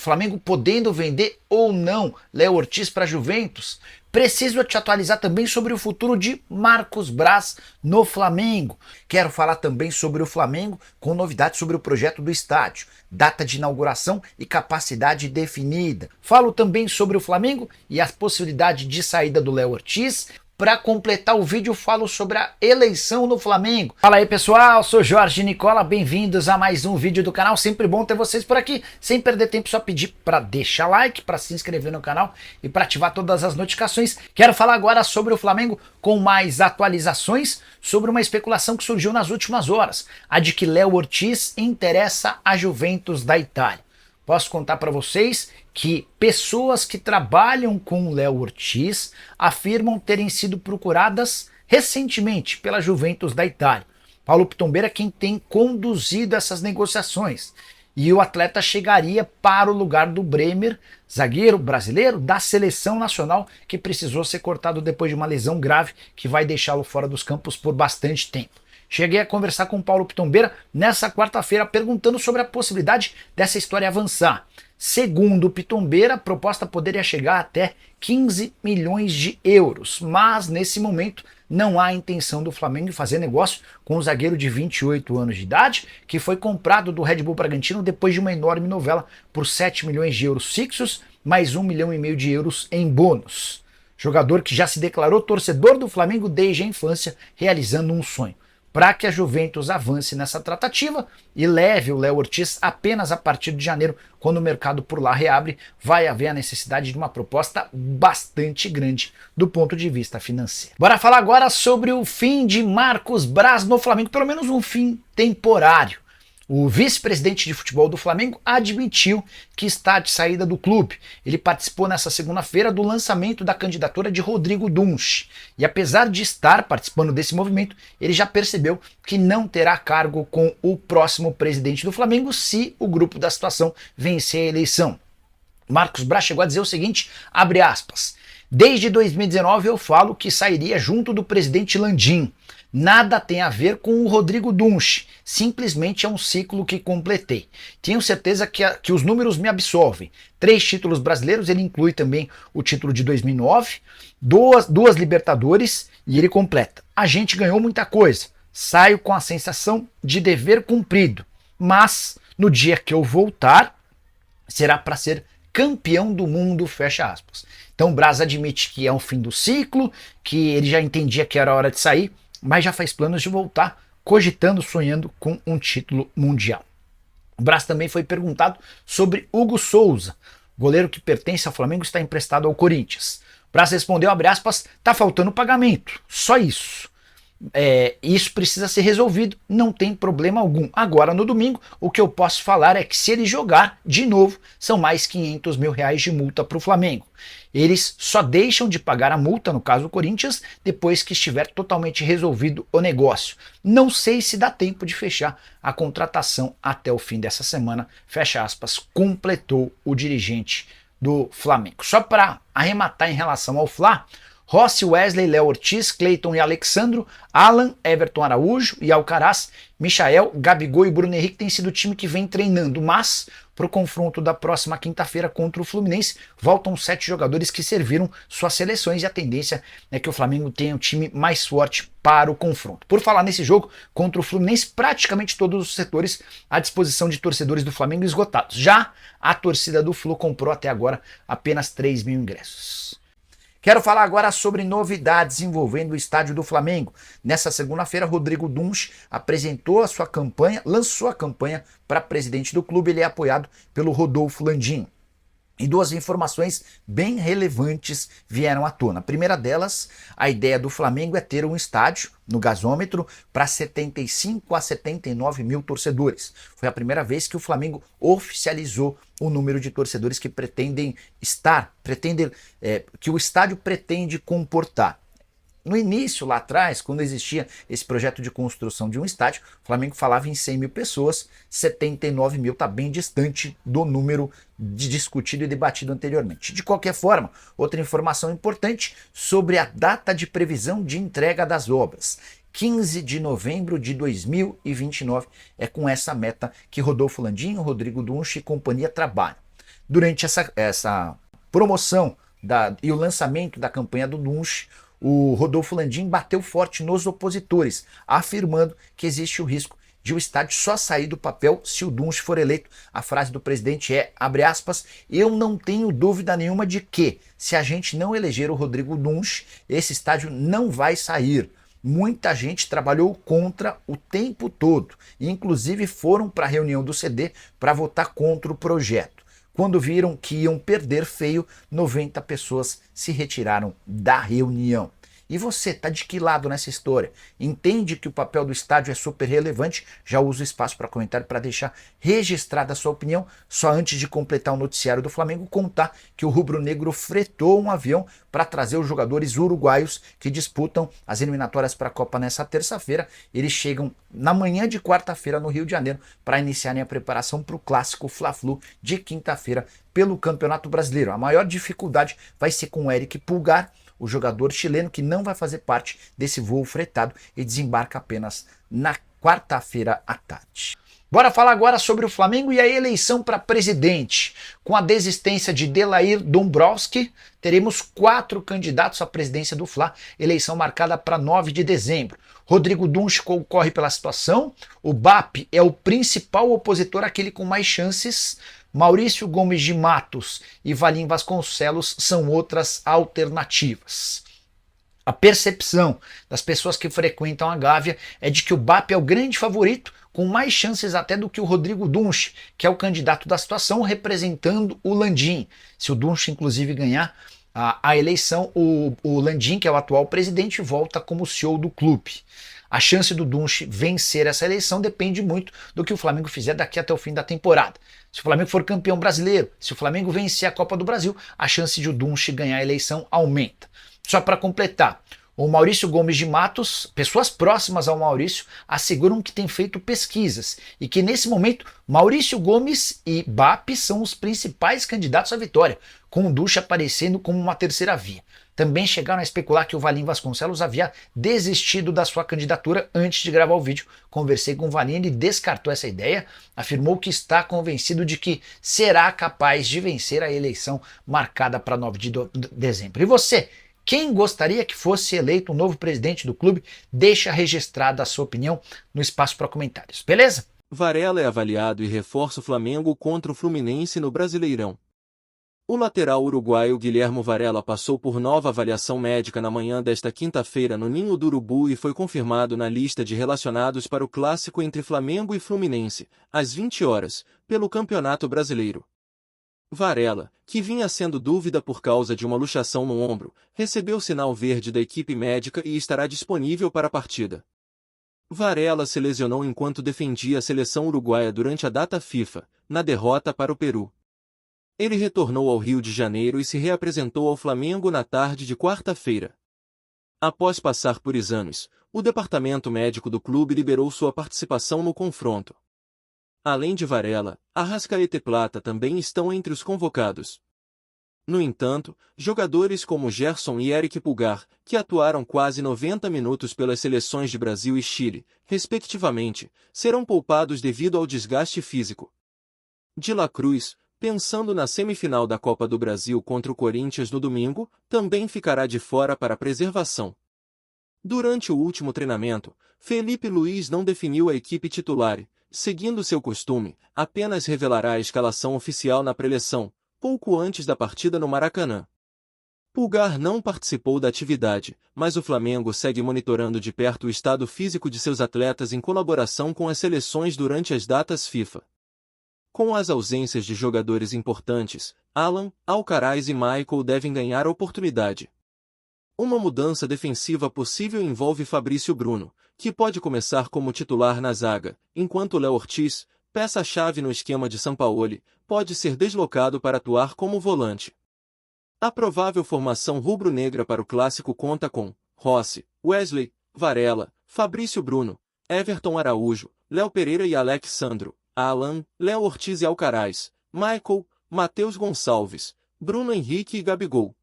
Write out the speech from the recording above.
Flamengo podendo vender ou não Léo Ortiz para Juventus. Preciso te atualizar também sobre o futuro de Marcos Braz no Flamengo. Quero falar também sobre o Flamengo com novidades sobre o projeto do estádio, data de inauguração e capacidade definida. Falo também sobre o Flamengo e a possibilidade de saída do Léo Ortiz. Para completar o vídeo, falo sobre a eleição no Flamengo. Fala aí, pessoal, sou Jorge Nicola, bem-vindos a mais um vídeo do canal. Sempre bom ter vocês por aqui. Sem perder tempo, só pedir para deixar like, para se inscrever no canal e para ativar todas as notificações. Quero falar agora sobre o Flamengo com mais atualizações sobre uma especulação que surgiu nas últimas horas, a de que Léo Ortiz interessa a Juventus da Itália. Posso contar para vocês que pessoas que trabalham com o Léo Ortiz afirmam terem sido procuradas recentemente pela Juventus da Itália. Paulo Pitombeira é quem tem conduzido essas negociações. E o atleta chegaria para o lugar do Bremer, zagueiro brasileiro da seleção nacional, que precisou ser cortado depois de uma lesão grave que vai deixá-lo fora dos campos por bastante tempo. Cheguei a conversar com o Paulo Pitombeira nessa quarta-feira perguntando sobre a possibilidade dessa história avançar. Segundo o Pitombeira, a proposta poderia chegar até 15 milhões de euros, mas nesse momento não há intenção do Flamengo em fazer negócio com o zagueiro de 28 anos de idade, que foi comprado do Red Bull Bragantino depois de uma enorme novela por 7 milhões de euros fixos, mais 1,5 milhão de euros em bônus. Jogador que já se declarou torcedor do Flamengo desde a infância, realizando um sonho. Para que a Juventus avance nessa tratativa e leve o Léo Ortiz apenas a partir de janeiro, quando o mercado por lá reabre, vai haver a necessidade de uma proposta bastante grande do ponto de vista financeiro. Bora falar agora sobre o fim de Marcos Braz no Flamengo, pelo menos um fim temporário. O vice-presidente de futebol do Flamengo admitiu que está de saída do clube. Ele participou nessa segunda-feira do lançamento da candidatura de Rodrigo Dunsch. E apesar de estar participando desse movimento, ele já percebeu que não terá cargo com o próximo presidente do Flamengo se o grupo da situação vencer a eleição. Marcos Braz chegou a dizer o seguinte, abre aspas, desde 2019 eu falo que sairia junto do presidente Landim. Nada tem a ver com o Rodrigo Dunsch, simplesmente é um ciclo que completei. Tenho certeza que os números me absolvem. 3 títulos brasileiros, ele inclui também o título de 2009, duas Libertadores e ele completa. A gente ganhou muita coisa, saio com a sensação de dever cumprido, mas no dia que eu voltar, será para ser campeão do mundo, fecha aspas. Então o Braz admite que é o fim do ciclo, que ele já entendia que era hora de sair, mas já faz planos de voltar, cogitando, sonhando com um título mundial. O Braz também foi perguntado sobre Hugo Souza, goleiro que pertence ao Flamengo, está emprestado ao Corinthians. O Braz respondeu, abre aspas, tá faltando pagamento, só isso. Isso precisa ser resolvido, não tem problema algum. Agora no domingo, o que eu posso falar é que se ele jogar de novo, são mais 500 mil reais de multa para o Flamengo. Eles só deixam de pagar a multa, no caso do Corinthians, depois que estiver totalmente resolvido o negócio. Não sei se dá tempo de fechar a contratação até o fim dessa semana, fecha aspas, completou o dirigente do Flamengo. Só para arrematar em relação ao Fla, Rossi, Wesley, Léo Ortiz, Cleiton e Alexandro, Alan, Everton Araújo e Alcaraz, Michael, Gabigol e Bruno Henrique têm sido o time que vem treinando, mas para o confronto da próxima quinta-feira contra o Fluminense, voltam 7 jogadores que serviram suas seleções e a tendência é que o Flamengo tenha um time mais forte para o confronto. Por falar nesse jogo contra o Fluminense, praticamente todos os setores à disposição de torcedores do Flamengo esgotados. Já a torcida do Flu comprou até agora apenas 3 mil ingressos. Quero falar agora sobre novidades envolvendo o estádio do Flamengo. Nessa segunda-feira, Rodrigo Dunsch apresentou a sua campanha, lançou a campanha para presidente do clube. Ele é apoiado pelo Rodolfo Landim. E 2 informações bem relevantes vieram à tona. A primeira delas, a ideia do Flamengo é ter um estádio no gasômetro para 75 a 79 mil torcedores. Foi a primeira vez que o Flamengo oficializou o número de torcedores que que o estádio pretende comportar. No início, lá atrás, quando existia esse projeto de construção de um estádio, o Flamengo falava em 100 mil pessoas, 79 mil está bem distante do número discutido e debatido anteriormente. De qualquer forma, outra informação importante sobre a data de previsão de entrega das obras. 15 de novembro de 2029 é com essa meta que Rodolfo Landim, Rodrigo Dunsch e companhia trabalham. Durante essa promoção e o lançamento da campanha do Dunche, o Rodolfo Landim bateu forte nos opositores, afirmando que existe o risco de o estádio só sair do papel se o Dunche for eleito. A frase do presidente é, abre aspas, eu não tenho dúvida nenhuma de que, se a gente não eleger o Rodrigo Dunche, esse estádio não vai sair. Muita gente trabalhou contra o tempo todo, inclusive foram para a reunião do CD para votar contra o projeto. Quando viram que iam perder feio, 90 pessoas se retiraram da reunião. E você, tá de que lado nessa história? Entende que o papel do estádio é super relevante? Já uso o espaço para comentário para deixar registrada a sua opinião. Só antes de completar o noticiário do Flamengo, contar que o rubro-negro fretou um avião para trazer os jogadores uruguaios que disputam as eliminatórias para a Copa nessa terça-feira. Eles chegam na manhã de quarta-feira no Rio de Janeiro para iniciarem a preparação para o clássico Fla-Flu de quinta-feira pelo Campeonato Brasileiro. A maior dificuldade vai ser com o Eric Pulgar, o jogador chileno que não vai fazer parte desse voo fretado e desembarca apenas na quarta-feira à tarde. Bora falar agora sobre o Flamengo e a eleição para presidente. Com a desistência de Delair Dombrowski, teremos 4 candidatos à presidência do Fla, eleição marcada para 9 de dezembro. Rodrigo Dunche concorre pela situação, o BAP é o principal opositor, aquele com mais chances. Maurício Gomes de Matos e Valim Vasconcelos são outras alternativas. A percepção das pessoas que frequentam a Gávea é de que o BAP é o grande favorito, com mais chances até do que o Rodrigo Dunche, que é o candidato da situação, representando o Landim. Se o Dunche, inclusive, ganhar a eleição, o Landim, que é o atual presidente, volta como CEO do clube. A chance do Dunche vencer essa eleição depende muito do que o Flamengo fizer daqui até o fim da temporada. Se o Flamengo for campeão brasileiro, se o Flamengo vencer a Copa do Brasil, a chance de o Dunche ganhar a eleição aumenta. Só para completar, o Maurício Gomes de Matos, pessoas próximas ao Maurício, asseguram que tem feito pesquisas e que nesse momento Maurício Gomes e BAP são os principais candidatos à vitória, com o Dunche aparecendo como uma terceira via. Também chegaram a especular que o Valim Vasconcelos havia desistido da sua candidatura antes de gravar o vídeo. Conversei com o Valim, ele descartou essa ideia, afirmou que está convencido de que será capaz de vencer a eleição marcada para 9 de dezembro. E você? Quem gostaria que fosse eleito um novo presidente do clube? Deixa registrada a sua opinião no espaço para comentários, beleza? Varela é avaliado e reforça o Flamengo contra o Fluminense no Brasileirão. O lateral uruguaio Guilhermo Varela passou por nova avaliação médica na manhã desta quinta-feira no Ninho do Urubu e foi confirmado na lista de relacionados para o clássico entre Flamengo e Fluminense, às 20 horas, pelo Campeonato Brasileiro. Varela, que vinha sendo dúvida por causa de uma luxação no ombro, recebeu sinal verde da equipe médica e estará disponível para a partida. Varela se lesionou enquanto defendia a seleção uruguaia durante a data FIFA, na derrota para o Peru. Ele retornou ao Rio de Janeiro e se reapresentou ao Flamengo na tarde de quarta-feira. Após passar por exames, o departamento médico do clube liberou sua participação no confronto. Além de Varela, Arrascaeta e Plata também estão entre os convocados. No entanto, jogadores como Gerson e Eric Pulgar, que atuaram quase 90 minutos pelas seleções de Brasil e Chile, respectivamente, serão poupados devido ao desgaste físico. De La Cruz, pensando na semifinal da Copa do Brasil contra o Corinthians no domingo, também ficará de fora para preservação. Durante o último treinamento, Felipe Luiz não definiu a equipe titular e, seguindo seu costume, apenas revelará a escalação oficial na preleção, pouco antes da partida no Maracanã. Pulgar não participou da atividade, mas o Flamengo segue monitorando de perto o estado físico de seus atletas em colaboração com as seleções durante as datas FIFA. Com as ausências de jogadores importantes, Alan, Alcaraz e Michael devem ganhar oportunidade. Uma mudança defensiva possível envolve Fabrício Bruno, que pode começar como titular na zaga, enquanto Léo Ortiz, peça-chave no esquema de Sampaoli, pode ser deslocado para atuar como volante. A provável formação rubro-negra para o clássico conta com Rossi, Wesley, Varela, Fabrício Bruno, Everton Araújo, Léo Pereira e Alex Sandro, Alan, Léo Ortiz e Alcaraz, Michael, Matheus Gonçalves, Bruno Henrique e Gabigol.